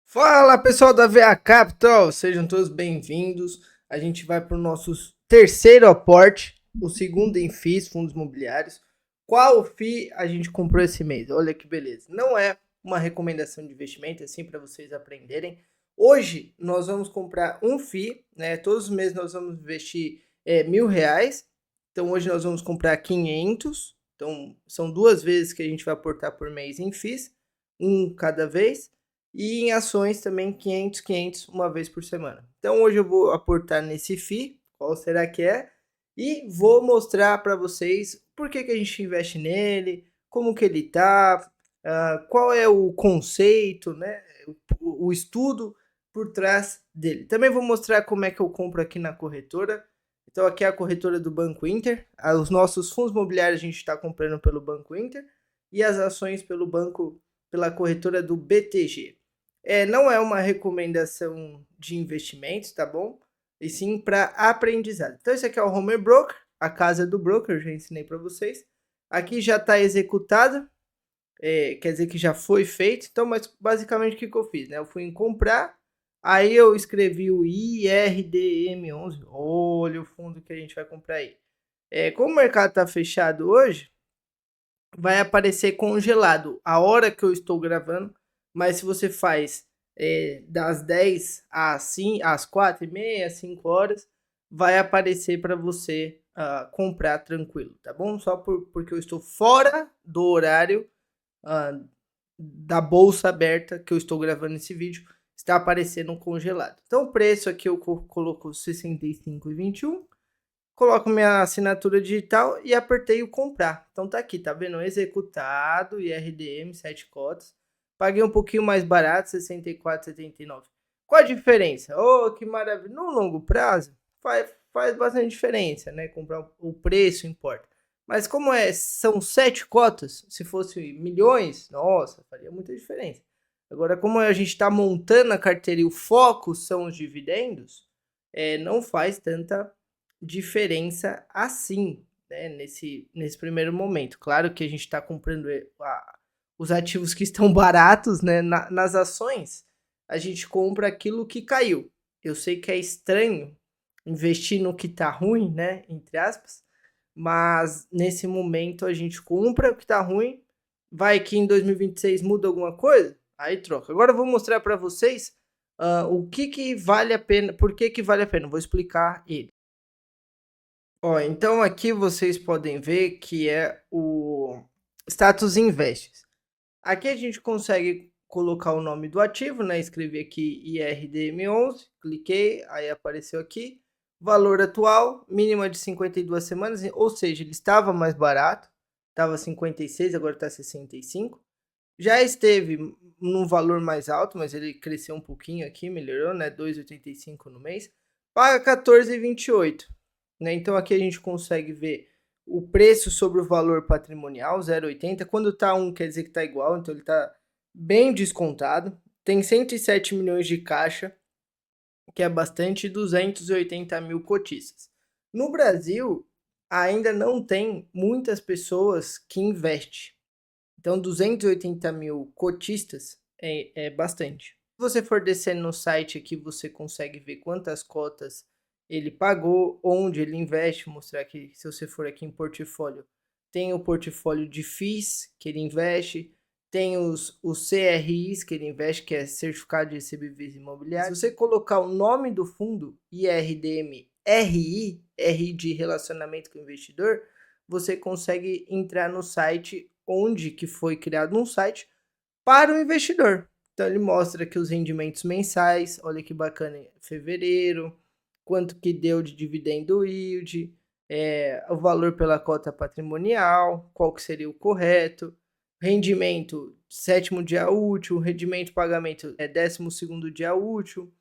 Fala pessoal da VA Capital, sejam todos bem-vindos. A gente vai para o nosso terceiro aporte, o segundo em FIIs, fundos imobiliários. Qual FII a gente comprou esse mês? Olha que beleza. Não é uma recomendação de investimento, é sim para vocês aprenderem. Hoje nós vamos comprar um FII, né? Todos os meses nós vamos investir R$ 1.000. Então hoje nós vamos comprar 500. Então são duas vezes que a gente vai aportar por mês em FIIs, um cada vez. E em ações também 500 uma vez por semana. Então hoje eu vou aportar nesse FII, qual será que é? E vou mostrar para vocês por que a gente investe nele, como que ele tá, qual é o conceito, né? O estudo por trás dele. Também vou mostrar como é que eu compro aqui na corretora. Então aqui é a corretora do Banco Inter. Os nossos fundos imobiliários a gente está comprando pelo Banco Inter e as ações pela corretora do BTG. Não é uma recomendação de investimentos, tá bom? E sim para aprendizado. Então, esse aqui é o Home Broker, a casa do broker, eu já ensinei para vocês. Aqui já está executado, quer dizer que já foi feito. Então, mas basicamente o que eu fiz? Né? Eu fui em comprar, aí eu escrevi o IRDM11. Olha o fundo que a gente vai comprar aí. Como o mercado está fechado hoje, vai aparecer congelado a hora que eu estou gravando, mas se você faz das 10 às 4h30, 5 horas, vai aparecer para você comprar tranquilo, tá bom? Só porque eu estou fora do horário da bolsa aberta que eu estou gravando esse vídeo, está aparecendo congelado. Então o preço aqui eu coloco 65,21. Coloco minha assinatura digital e apertei o comprar. Então tá aqui, tá vendo? Executado, IRDM, 7 cotas. Paguei um pouquinho mais barato, R$ 64,79. Qual a diferença? Oh, que maravilha. No longo prazo, faz bastante diferença, né? Comprar o preço importa. Mas como são 7 cotas, se fosse milhões, nossa, faria muita diferença. Agora, como a gente está montando a carteira e o foco são os dividendos, não faz tanta diferença assim, né, nesse primeiro momento. Claro que a gente está comprando os ativos que estão baratos, né, nas ações, a gente compra aquilo que caiu. Eu sei que é estranho investir no que está ruim, né, entre aspas, mas nesse momento a gente compra o que está ruim, vai que em 2026 muda alguma coisa, aí troca. Agora eu vou mostrar para vocês o que vale a pena, por que vale a pena, vou explicar ele. Ó, então aqui vocês podem ver que é o status invests. Aqui a gente consegue colocar o nome do ativo, né? Escrevi aqui IRDM11, cliquei, aí apareceu aqui. Valor atual, mínima de 52 semanas, ou seja, ele estava mais barato, estava 56, agora está 65. Já esteve num valor mais alto, mas ele cresceu um pouquinho aqui, melhorou, né? 2,85 no mês. Paga 14,28. Né? Então aqui a gente consegue ver o preço sobre o valor patrimonial, 0,80. Quando está 1, quer dizer que está igual, então ele está bem descontado. Tem 107 milhões de caixa, que é bastante, 280 mil cotistas. No Brasil, ainda não tem muitas pessoas que investem. Então, 280 mil cotistas é bastante. Se você for descendo no site aqui, você consegue ver quantas cotas ele pagou, onde ele investe, mostrar que se você for aqui em portfólio, tem o portfólio de FIIs que ele investe, tem os CRIs que ele investe, que é Certificado de Recebíveis Imobiliários. Se você colocar o nome do fundo, IRDM RI, RI de Relacionamento com o Investidor, você consegue entrar no site onde que foi criado um site para o investidor. Então ele mostra aqui os rendimentos mensais, olha que bacana, em fevereiro, quanto que deu de dividendo yield, o valor pela cota patrimonial, qual que seria o correto, rendimento sétimo dia útil, rendimento pagamento é 12º dia útil.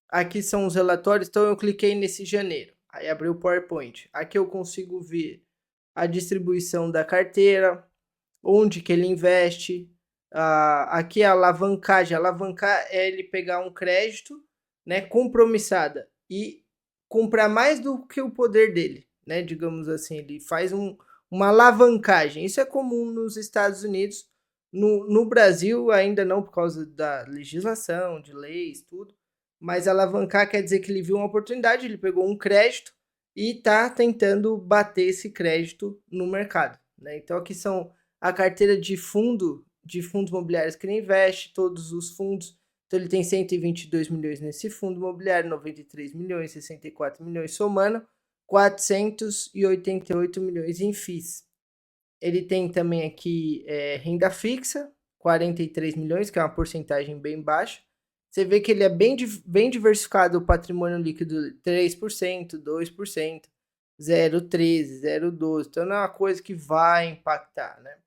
Aqui são os relatórios, então eu cliquei nesse janeiro, aí abriu o PowerPoint. Aqui eu consigo ver a distribuição da carteira, onde que ele investe. Aqui a alavancagem. Alavancar é ele pegar um crédito, né, compromissada e comprar mais do que o poder dele, né, digamos assim. Ele faz uma alavancagem. Isso é comum nos Estados Unidos. No Brasil ainda não por causa da legislação, de leis, tudo, mas alavancar quer dizer que ele viu uma oportunidade, ele pegou um crédito e está tentando bater esse crédito no mercado, né? Então aqui são a carteira de fundos imobiliários que ele investe, todos os fundos. Então ele tem 122 milhões nesse fundo imobiliário, 93 milhões, 64 milhões somando, 488 milhões em FIIs. Ele tem também aqui renda fixa, 43 milhões, que é uma porcentagem bem baixa. Você vê que ele é bem diversificado, o patrimônio líquido 3%, 2%, 0,13%, 0,12%. Então não é uma coisa que vai impactar, né?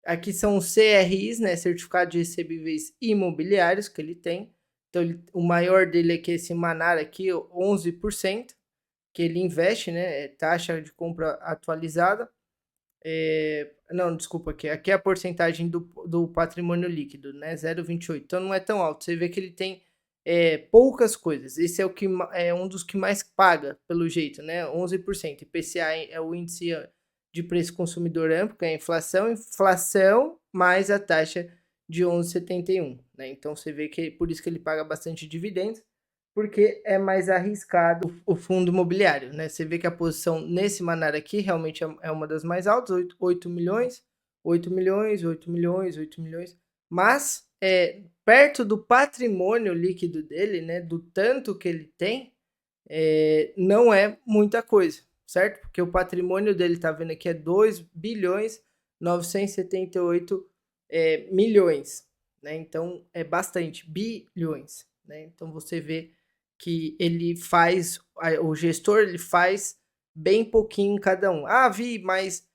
Aqui são os CRIs, né? Certificado de Recebíveis Imobiliários que ele tem. Então o maior dele é que esse Manara aqui, 11%, que ele investe, né? Taxa de compra atualizada. Não, desculpa, aqui é a porcentagem do patrimônio líquido, né? 0,28. Então não é tão alto. Você vê que ele tem poucas coisas. Esse é um dos que mais paga, pelo jeito, né? 11%. IPCA é o índice de preço consumidor amplo, que é a inflação mais a taxa de 11,71. Né? Então você vê que por isso que ele paga bastante dividendos, porque é mais arriscado o fundo imobiliário, né? Você vê que a posição nesse Manara aqui realmente é uma das mais altas, 8 milhões, 8 milhões, 8 milhões, 8 milhões, mas perto do patrimônio líquido dele, né, do tanto que ele tem, não é muita coisa, certo? Porque o patrimônio dele, tá vendo aqui, é 2 bilhões 978 milhões, né? Então é bastante, bilhões, né? Então você vê que ele faz, o gestor ele faz bem pouquinho em cada um. Ah, Vi, mas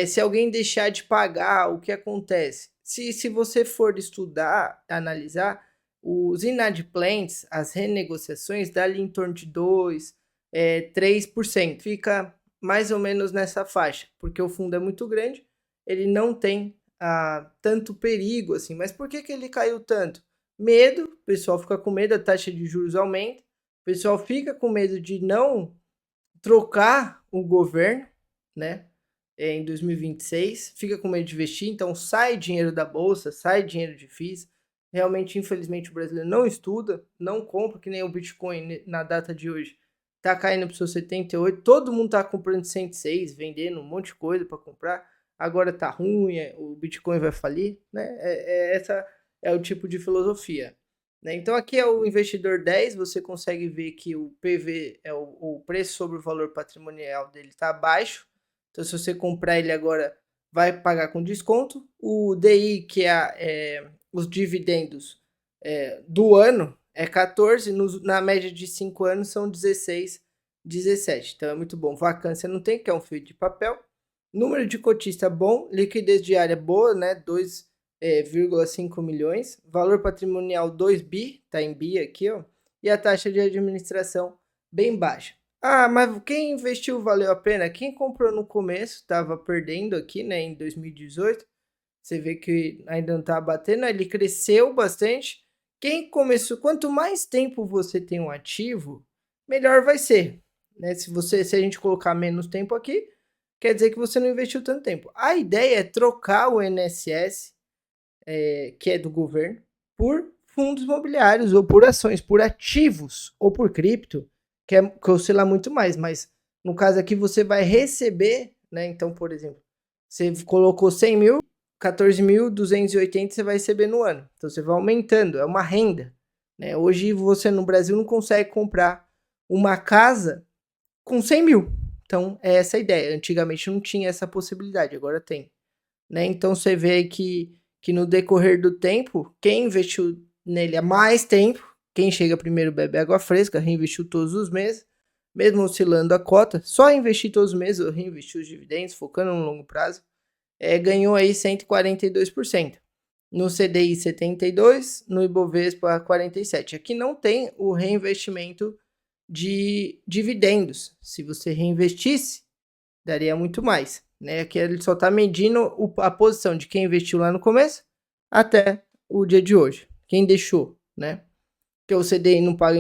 se alguém deixar de pagar, o que acontece? Se você for estudar, analisar, os inadimplentes, as renegociações, dá ali em torno de 2%, 3%. Fica mais ou menos nessa faixa, porque o fundo é muito grande, ele não tem tanto perigo assim. Mas por que ele caiu tanto? Medo, o pessoal fica com medo, a taxa de juros aumenta, o pessoal fica com medo de não trocar o governo, né? Em 2026, fica com medo de investir, então sai dinheiro da bolsa, sai dinheiro de FIIs. Realmente, infelizmente, o brasileiro não estuda, não compra, que nem o Bitcoin na data de hoje. Tá caindo para o seu 78, todo mundo tá comprando 106, vendendo um monte de coisa para comprar. Agora tá ruim, o Bitcoin vai falir, né? Essa é o tipo de filosofia. Né? Então aqui é o investidor 10, você consegue ver que o PV, o preço sobre o valor patrimonial dele está baixo. Então se você comprar ele agora, vai pagar com desconto. O DI, que os dividendos do ano, é 14, na média de 5 anos são 16, 17. Então é muito bom. Vacância não tem, que é um fio de papel. Número de cotista bom, liquidez diária boa, né? 2,5 milhões, valor patrimonial 2 bi, tá em bi aqui, ó, e a taxa de administração bem baixa. Ah, mas quem investiu valeu a pena? Quem comprou no começo estava perdendo aqui, né, em 2018. Você vê que ainda não tá batendo, ele cresceu bastante. Quem começou, quanto mais tempo você tem um ativo, melhor vai ser, né? Se a gente colocar menos tempo aqui, quer dizer que você não investiu tanto tempo. A ideia é trocar o INSS, que é do governo, por fundos imobiliários ou por ações, por ativos ou por cripto, que oscila muito mais. Mas no caso aqui você vai receber, né? Então, por exemplo, você colocou 100 mil, 14.280 você vai receber no ano. Então você vai aumentando, é uma renda. Né? Hoje você no Brasil não consegue comprar uma casa com 100 mil. Então é essa a ideia. Antigamente não tinha essa possibilidade, agora tem. Né? Então você vê aí que no decorrer do tempo, quem investiu nele há mais tempo, quem chega primeiro bebe água fresca, reinvestiu todos os meses, mesmo oscilando a cota, só investir todos os meses, reinvestir os dividendos, focando no longo prazo, ganhou aí 142%. No CDI 72%, no Ibovespa 47%. Aqui não tem o reinvestimento de dividendos. Se você reinvestisse, daria muito mais. Né? Aqui ele só está medindo a posição de quem investiu lá no começo até o dia de hoje. Quem deixou, né? Porque o CDI não paga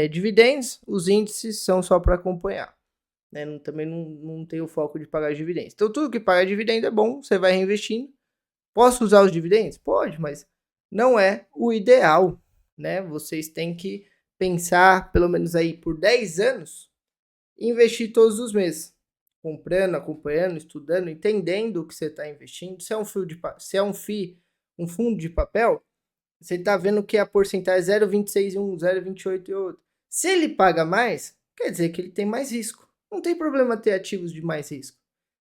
dividendos, os índices são só para acompanhar. Né? Também não tem o foco de pagar dividendos. Então tudo que paga dividendo é bom, você vai reinvestindo. Posso usar os dividendos? Pode, mas não é o ideal, né? Vocês têm que pensar, pelo menos aí por 10 anos, investir todos os meses, comprando, acompanhando, estudando, entendendo o que você está investindo. Se é um fundo de papel, você está vendo que a porcentagem é 0,26 em um, 0,28 em outro. Se ele paga mais, quer dizer que ele tem mais risco. Não tem problema ter ativos de mais risco.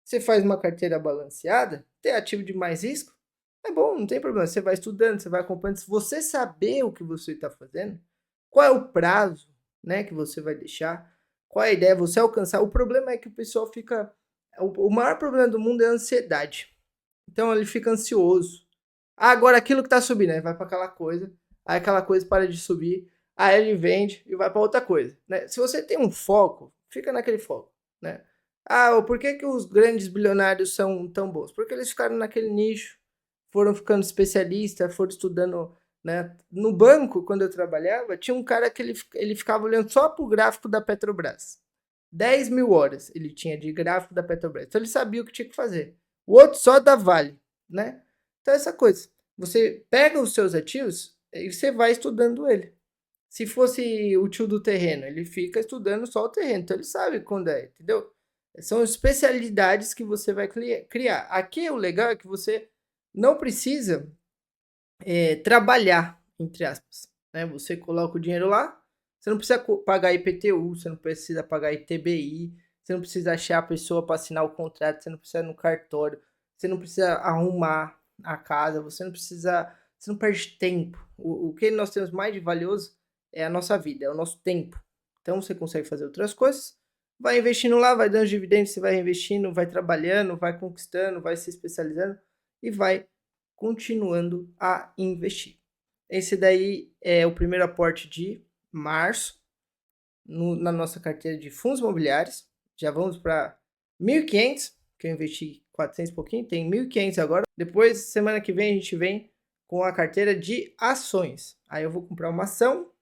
Você faz uma carteira balanceada, ter ativo de mais risco, é bom, não tem problema. Você vai estudando, você vai acompanhando. Se você saber o que você está fazendo, qual é o prazo, né, que você vai deixar, qual é a ideia, você alcançar. O problema é que o pessoal fica... O maior problema do mundo é a ansiedade. Então ele fica ansioso. Ah, agora aquilo que está subindo, aí vai para aquela coisa, aí aquela coisa para de subir, aí ele vende e vai para outra coisa, né? Se você tem um foco, fica naquele foco, né? Ah, por que que os grandes bilionários são tão bons? Porque eles ficaram naquele nicho, foram ficando especialistas, foram estudando, né? No banco, quando eu trabalhava, tinha um cara que ele ficava olhando só para o gráfico da Petrobras. 10 mil horas ele tinha de gráfico da Petrobras. Então ele sabia o que tinha que fazer. O outro só da Vale, né? Então essa coisa. Você pega os seus ativos e você vai estudando ele. Se fosse o tio do terreno, ele fica estudando só o terreno. Então ele sabe quando é, entendeu? São especialidades que você vai criar. Aqui o legal é que você não precisa trabalhar, entre aspas, né? Você coloca o dinheiro lá, você não precisa pagar IPTU, você não precisa pagar ITBI, você não precisa achar a pessoa para assinar o contrato, você não precisa ir no cartório, você não precisa arrumar a casa, você não perde tempo. O que nós temos mais de valioso é a nossa vida, é o nosso tempo. Então você consegue fazer outras coisas, vai investindo lá, vai dando dividendos, você vai reinvestindo, vai trabalhando, vai conquistando, vai se especializando e vai continuando a investir. Esse daí é o primeiro aporte de março na nossa carteira de fundos imobiliários. Já vamos para 1.500, que eu investi 400 e pouquinho, tem 1.500 agora. Depois, semana que vem, a gente vem com a carteira de ações. Aí eu vou comprar uma ação,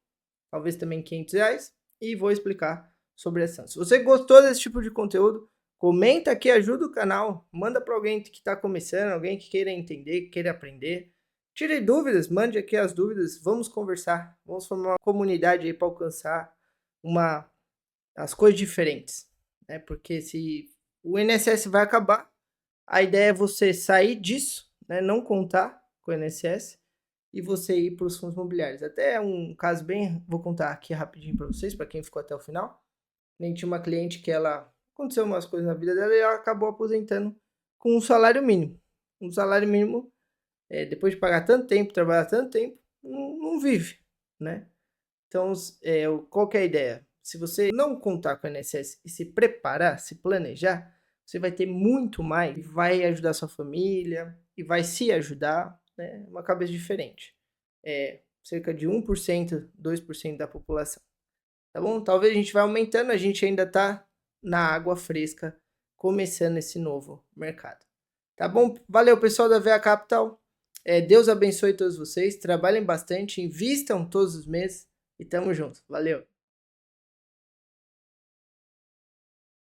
talvez também R$500, e vou explicar sobre a ação. Se você gostou desse tipo de conteúdo, comenta aqui, ajuda o canal, manda para alguém que está começando, alguém que queira entender, que queira aprender. Tire dúvidas, mande aqui as dúvidas, vamos conversar, vamos formar uma comunidade aí para alcançar as coisas diferentes, né? Porque se o INSS vai acabar, a ideia é você sair disso, né? Não contar com o INSS e você ir para os fundos imobiliários. Até um caso bem, vou contar aqui rapidinho para vocês, para quem ficou até o final. Nem tinha uma cliente que aconteceu umas coisas na vida dela e ela acabou aposentando com um salário mínimo. Um salário mínimo, depois de pagar tanto tempo, trabalhar tanto tempo, não vive, né? Então, qual que é a ideia? Se você não contar com o INSS e se preparar, se planejar, você vai ter muito mais, e vai ajudar sua família e vai se ajudar, né? Uma cabeça diferente. Cerca de 1%, 2% da população. Tá bom? Talvez a gente vai aumentando, a gente ainda tá na água fresca, começando esse novo mercado. Tá bom? Valeu, pessoal da VA Capital. Deus abençoe todos vocês, trabalhem bastante, invistam todos os meses e tamo junto. Valeu!